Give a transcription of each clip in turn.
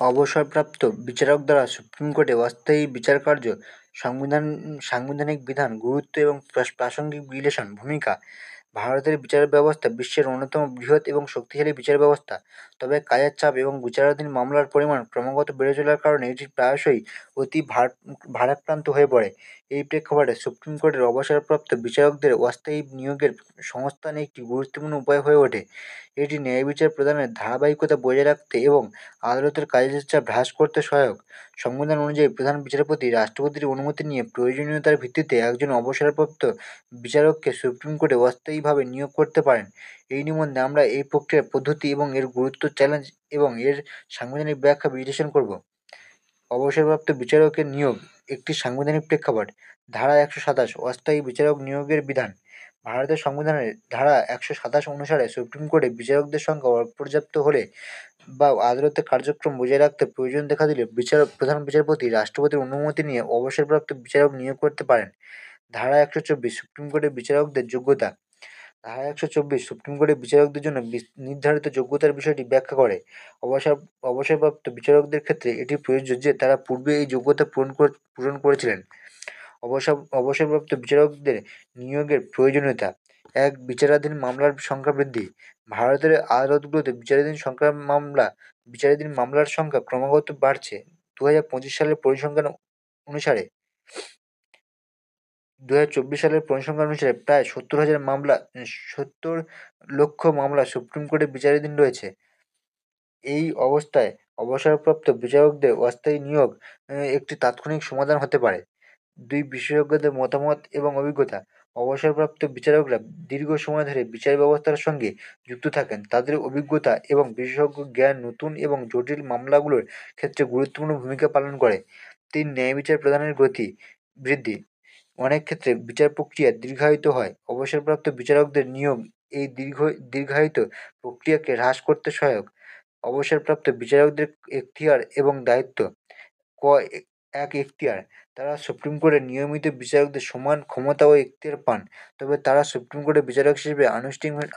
অবসরপ্রাপ্ত বিচারক দ্বারা সুপ্রিম কোর্টে অস্থায়ী বিচারকার্য সাংবিধানিক বিধান, গুরুত্ব এবং প্রাসঙ্গিক রিলেশন ভূমিকা। ভারতের বিচার ব্যবস্থা বিশ্বের অন্যতম বৃহৎ এবং শক্তিশালী বিচার ব্যবস্থা। তবে কাজের চাপ এবং বিচারাধীন মামলার পরিমাণ ক্রমাগত বেড়ে চলার কারণে এটি প্রায়শই অতি ভারাক্রান্ত হয়ে পড়ে। এই প্রেক্ষাপটে সুপ্রিম কোর্টের অবসরপ্রাপ্ত বিচারকদের অস্থায়ী নিয়োগের সংস্থান একটি গুরুত্বপূর্ণ উপায় হয়ে ওঠে। এটি ন্যায় বিচার প্রদানের ধারাবাহিকতা বজায় রাখতে এবং আদালতের কাজের চাপ হ্রাস করতে সহায়ক। সংবিধান অনুযায়ী প্রধান বিচারপতি রাষ্ট্রপতির অনুমতি নিয়ে প্রয়োজনীয়তার ভিত্তিতে একজন অবসরপ্রাপ্ত বিচারককে সুপ্রিম কোর্টে অস্থায়ীভাবে নিয়োগ করতে পারেন। এই নিবন্ধে আমরা এই প্রক্রিয়ার পদ্ধতি এবং এর গুরুত্ব, চ্যালেঞ্জ এবং এর সাংবিধানিক ব্যাখ্যা বিশ্লেষণ করব। অবসরপ্রাপ্ত বিচারকের নিয়োগ একটি সাংবিধানিক প্রেক্ষাপট। ধারা ১২৭ অস্থায়ী বিচারক নিয়োগের বিধান। ভারতের সংবিধানের ধারা ১২৭ অনুসারে সুপ্রিম কোর্টে বিচারকদের সংখ্যা অপর্যাপ্ত হলে বা আদালতের কার্যক্রম বজায় রাখতে প্রয়োজন দেখা দিলে প্রধান বিচারপতি রাষ্ট্রপতির অনুমতি নিয়ে অবসরপ্রাপ্ত বিচারক নিয়োগ করতে পারেন। ধারা ১২৪ সুপ্রিম কোর্টের বিচারকদের যোগ্যতা। ধারা ১২৪ সুপ্রিম কোর্টের বিচারকদের জন্য নির্ধারিত যোগ্যতার বিষয়টি ব্যাখ্যা করে। অবসরপ্রাপ্ত বিচারকদের ক্ষেত্রে এটি প্রযোজ্য যে তারা পূর্বে এই যোগ্যতা পূরণ করেছিলেন। অবসরপ্রাপ্ত বিচারকদের নিয়োগের প্রয়োজনীয়তা। ১. বিচারাধীন মামলার সংখ্যা বৃদ্ধি। ভারতের আদালতগুলোতে বিচারাধীন মামলার সংখ্যা ক্রমাগত বাড়ছে। ২০২৫ সালের পরিসংখ্যান অনুসারে ২০২৪ সালের পরিসংখ্যান অনুসারে প্রায় ৭০ লক্ষ মামলা সুপ্রিম কোর্টে বিচারাধীন রয়েছে। এই অবস্থায় অবসরপ্রাপ্ত বিচারকদের অস্থায়ী নিয়োগ একটি তাৎক্ষণিক সমাধান হতে পারে। ২. বিশেষজ্ঞদের মতামত এবং অভিজ্ঞতা। অবসরপ্রাপ্ত বিচারকরা দীর্ঘ সময় ধরে বিচার ব্যবস্থার সঙ্গে যুক্ত থাকেন। তাদের অভিজ্ঞতা এবং বিশেষজ্ঞ জ্ঞান নতুন এবং জটিল মামলাগুলোর ক্ষেত্রে গুরুত্বপূর্ণ ভূমিকা পালন করে। ৩. ন্যায় বিচার প্রদানের গতি বৃদ্ধি। অনেক ক্ষেত্রে বিচার প্রক্রিয়া দীর্ঘায়িত হয়। অবসরপ্রাপ্ত বিচারকদের নিয়োগ এই দীর্ঘায়িত প্রক্রিয়াকে হ্রাস করতে সহায়ক। অবসরপ্রাপ্ত বিচারকদের এখতিয়ার এবং দায়িত্ব। ১. এখতিয়ার। তারা সুপ্রিম কোর্টের নিয়মিত বিচারকদের সমান ক্ষমতা ও এখতিয়ার পান, তবে তারা সুপ্রিম কোর্টের বিচারক হিসেবে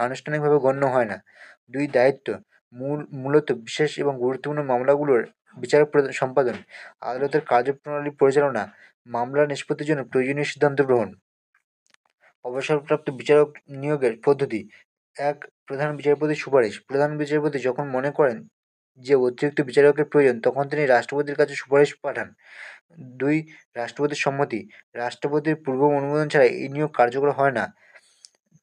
আনুষ্ঠানিকভাবে গণ্য হয় না। ২. দায়িত্ব। মূলত বিশেষ এবং গুরুত্বপূর্ণ মামলাগুলোর বিচার সম্পাদন, আদালতের কার্যপ্রণালী পরিচালনা, মামলা নিষ্পত্তির জন্য প্রয়োজনীয় সিদ্ধান্ত গ্রহণ। অবসরপ্রাপ্ত বিচারক নিয়োগের পদ্ধতি। ১. প্রধান বিচারপতির সুপারিশ। প্রধান বিচারপতি যখন মনে করেন যে অতিরিক্ত বিচারকের প্রয়োজন, তখন তিনি রাষ্ট্রপতির কাছে সুপারিশ পাঠান। ২. রাষ্ট্রপতির সম্মতি। রাষ্ট্রপতির পূর্ব অনুমোদন ছাড়া এই নিয়োগ কার্যকর হয় না।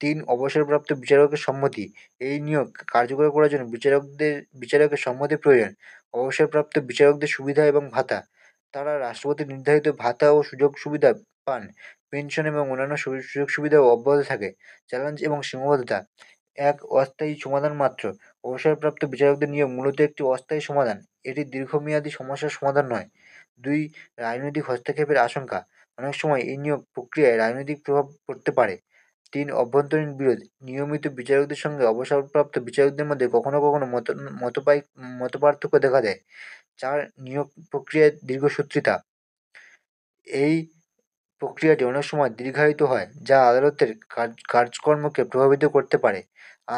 ৩. অবসরপ্রাপ্ত বিচারকের সম্মতি। এই নিয়োগ কার্যকর করার জন্য বিচারকের সম্মতি প্রয়োজন। অবসরপ্রাপ্ত বিচারকদের সুবিধা এবং ভাতা। তারা রাষ্ট্রপতির নির্ধারিত ভাতা ও সুযোগ সুবিধা পান। পেনশন এবং অন্যান্য সুযোগ সুবিধাও অব্যাহত থাকে। চ্যালেঞ্জ এবং সীমাবদ্ধতা। ১. অস্থায়ী সমাধান মাত্র। অবসরপ্রাপ্ত বিচারকদের নিয়োগ মূলত একটি অস্থায়ী সমাধান। এটি দীর্ঘমেয়াদী সমস্যার সমাধান নয়। ২. রাজনৈতিক হস্তক্ষেপের আশঙ্কা। অনেক সময় এই নিয়োগ প্রক্রিয়ায় রাজনৈতিক প্রভাব পড়তে পারে। ৩. অভ্যন্তরীণ বিরোধ। নিয়মিত বিচারকদের সঙ্গে অবসরপ্রাপ্ত বিচারকদের মধ্যে কখনও কখনও মতপার্থক্য দেখা দেয়। ৪. নিয়োগ প্রক্রিয়ায় দীর্ঘসূত্রিতা। এই প্রক্রিয়াটি অনেক সময় দীর্ঘায়িত হয়, যা আদালতের কাজকর্মকে প্রভাবিত করতে পারে।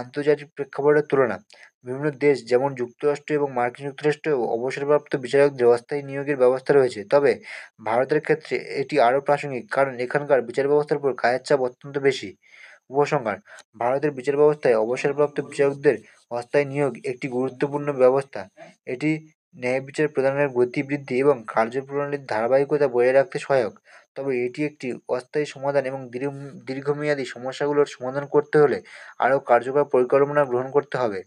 আন্তর্জাতিক প্রেক্ষাপটের তুলনা। বিভিন্ন দেশ যেমন যুক্তরাষ্ট্র এবং মার্কিন যুক্তরাষ্ট্রেও অবসরপ্রাপ্ত বিচারকদের অস্থায়ী নিয়োগের ব্যবস্থা রয়েছে, তবে ভারতের ক্ষেত্রে এটি আরও প্রাসঙ্গিক, কারণ এখানকার বিচার ব্যবস্থার উপর কাজের চাপ অত্যন্ত বেশি। উপসংহার: ভারতের বিচার ব্যবস্থায় অবসরপ্রাপ্ত বিচারকদের অস্থায়ী নিয়োগ একটি গুরুত্বপূর্ণ ব্যবস্থা। এটি ন্যায় বিচার প্রদানের গতি বৃদ্ধি এবং কার্যপ্রণালীর ধারাবাহিকতা বজায় রাখতে সহায়ক। তবে এটি একটি অস্থায়ী সমাধান এবং দীর্ঘমেয়াদী সমস্যাগুলোর সমাধান করতে হলে আরও কার্যকর পরিকল্পনা গ্রহণ করতে হবে।